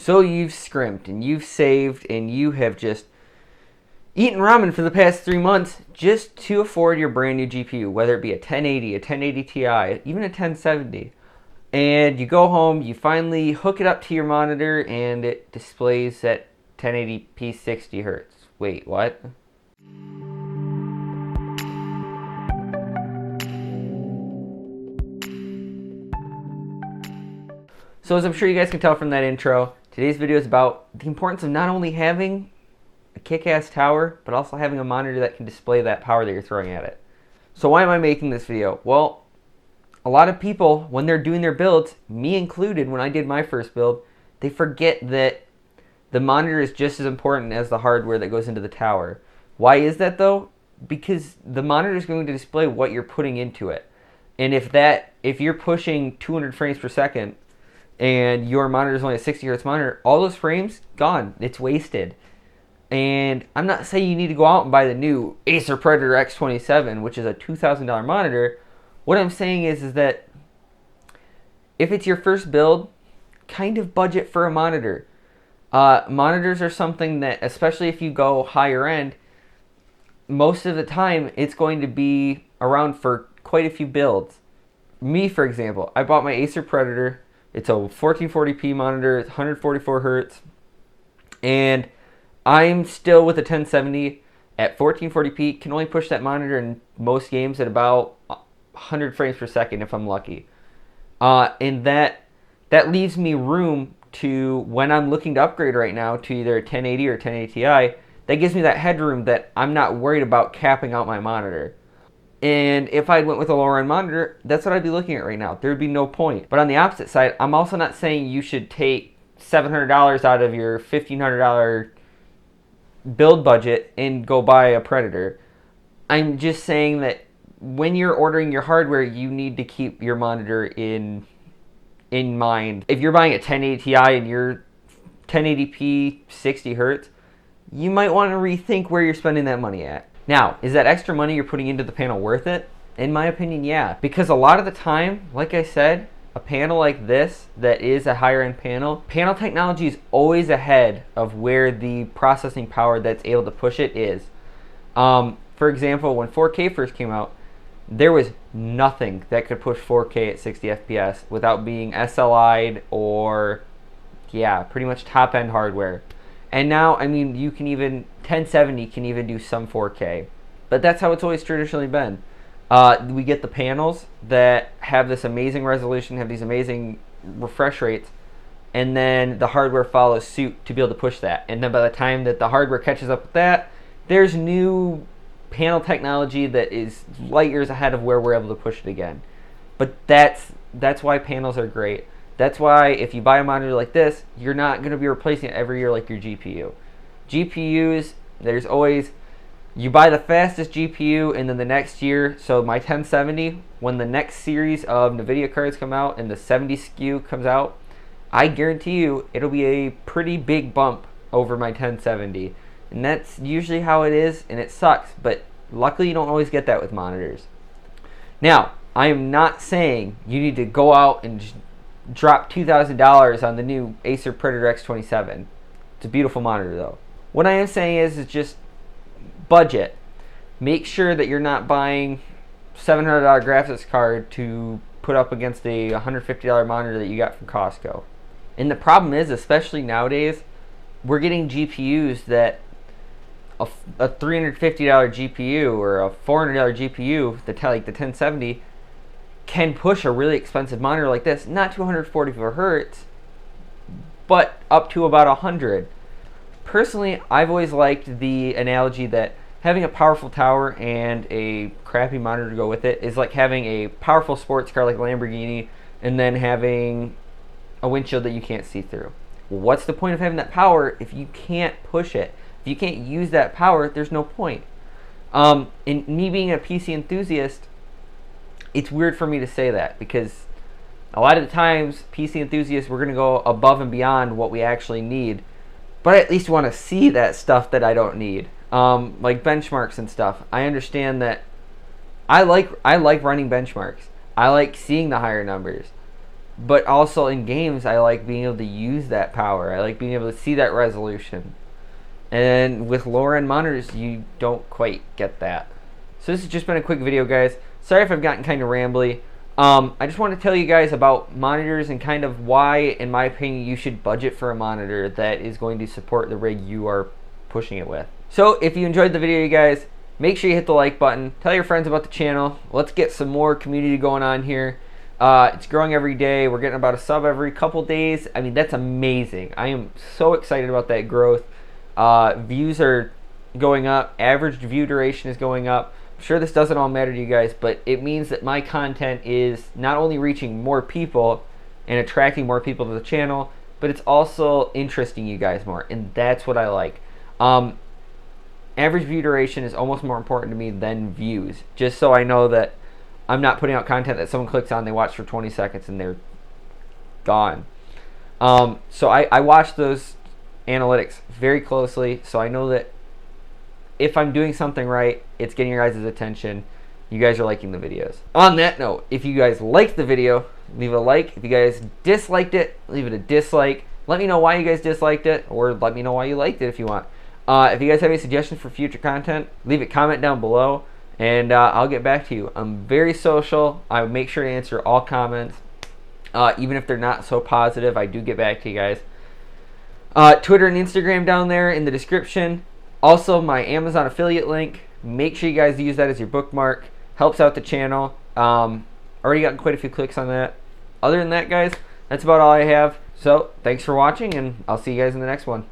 So you've scrimped and you've saved and you have just eaten ramen for the past 3 months just to afford your brand new GPU, whether it be a 1080, a 1080 Ti, even a 1070. And you go home, you finally hook it up to your monitor, and it displays at 1080p 60 hertz. Wait, what? So as I'm sure you guys can tell from that intro, today's video is about the importance of not only having a kick-ass tower, but also having a monitor that can display that power that you're throwing at it. So why am I making this video? Well, a lot of people, when they're doing their builds, me included when I did my first build, they forget that the monitor is just as important as the hardware that goes into the tower. Why is that though? Because the monitor is going to display what you're putting into it. And if you're pushing 200 frames per second and your monitor is only a 60 hertz monitor, all those frames, gone. It's wasted. And I'm not saying you need to go out and buy the new Acer Predator X27, which is a $2,000 monitor. What I'm saying is that if it's your first build, kind of budget for a monitor. Monitors are something that, especially if you go higher end, most of the time it's going to be around for quite a few builds. Me, for example, I bought my Acer Predator. It's a 1440p monitor, it's 144 hertz, and I'm still with a 1070 at 1440p. Can only push that monitor in most games at about 100 frames per second if I'm lucky. And that leaves me room to, when I'm looking to upgrade right now to either a 1080 or 1080 Ti, that gives me that headroom that I'm not worried about capping out my monitor. And if I went with a lower end monitor, that's what I'd be looking at right now. There would be no point. But on the opposite side, I'm also not saying you should take $700 out of your $1,500 build budget and go buy a Predator. I'm just saying that when you're ordering your hardware, you need to keep your monitor in mind. If you're buying a 1080 Ti and you're 1080p 60 hertz, you might want to rethink where you're spending that money at. Now, is that extra money you're putting into the panel worth it? In my opinion, yeah. Because a lot of the time, like I said, a panel like this that is a higher end panel technology is always ahead of where the processing power that's able to push it is. For example, when 4K first came out, there was nothing that could push 4K at 60 FPS without being SLI'd or, yeah, pretty much top end hardware. And now, I mean, you can even, 1070 can even do some 4K. But that's how it's always traditionally been. We get the panels that have this amazing resolution, have these amazing refresh rates, and then the hardware follows suit to be able to push that. And then by the time that the hardware catches up with that, there's new panel technology that is light years ahead of where we're able to push it again. But that's why panels are great. That's why if you buy a monitor like this, you're not going to be replacing it every year like your GPU. GPUs, there's always, you buy the fastest GPU and then the next year, so my 1070, when the next series of NVIDIA cards come out and the 70 SKU comes out, I guarantee you it'll be a pretty big bump over my 1070. And that's usually how it is, and it sucks, but luckily you don't always get that with monitors. Now, I am not saying you need to go out and drop $2,000 on the new Acer Predator X27. It's a beautiful monitor though. What I am saying is just budget. Make sure that you're not buying $700 graphics card to put up against a $150 monitor that you got from Costco. And the problem is, especially nowadays, we're getting GPUs that a $350 GPU or a $400 GPU, like the 1070, can push a really expensive monitor like this, not to 144 hertz, but up to about 100. Personally, I've always liked the analogy that having a powerful tower and a crappy monitor to go with it is like having a powerful sports car like a Lamborghini and then having a windshield that you can't see through. Well, what's the point of having that power if you can't push it? If you can't use that power, there's no point. In me being a PC enthusiast, it's weird for me to say that because a lot of the times PC enthusiasts, we're going to go above and beyond what we actually need, but I at least want to see that stuff that I don't need, like benchmarks and stuff. I understand that I like running benchmarks. I like seeing the higher numbers. but also in games, I like being able to use that power. I like being able to see that resolution. And with lower end monitors, you don't quite get that. So this has just been a quick video, guys. Sorry if I've gotten kind of rambly. I just want to tell you guys about monitors and kind of why, in my opinion, you should budget for a monitor that is going to support the rig you are pushing it with. So if you enjoyed the video, you guys, make sure you hit the like button. Tell your friends about the channel. Let's get some more community going on here. It's growing every day. We're getting about a sub every couple days. I mean, that's amazing. I am so excited about that growth. Views are going up. Average view duration is going up. I'm sure this doesn't all matter to you guys, but it means that my content is not only reaching more people and attracting more people to the channel, but it's also interesting you guys more, and that's what I like. Average view duration is almost more important to me than views, just so I know that I'm not putting out content that someone clicks on, they watch for 20 seconds, and they're gone. So I watch those analytics very closely, so I know that if I'm doing something right, it's getting your guys' attention. You guys are liking the videos. On that note, if you guys liked the video, leave a like. If you guys disliked it, leave it a dislike. Let me know why you guys disliked it, or let me know why you liked it if you want. If you guys have any suggestions for future content, leave a comment down below, and I'll get back to you. I'm very social. I make sure to answer all comments. Even if they're not so positive, I do get back to you guys. Twitter and Instagram down there in the description. Also, my Amazon affiliate link. Make sure you guys use that as your bookmark. Helps out the channel. Already gotten quite a few clicks on that. Other than that, guys, that's about all I have. So, thanks for watching, and I'll see you guys in the next one.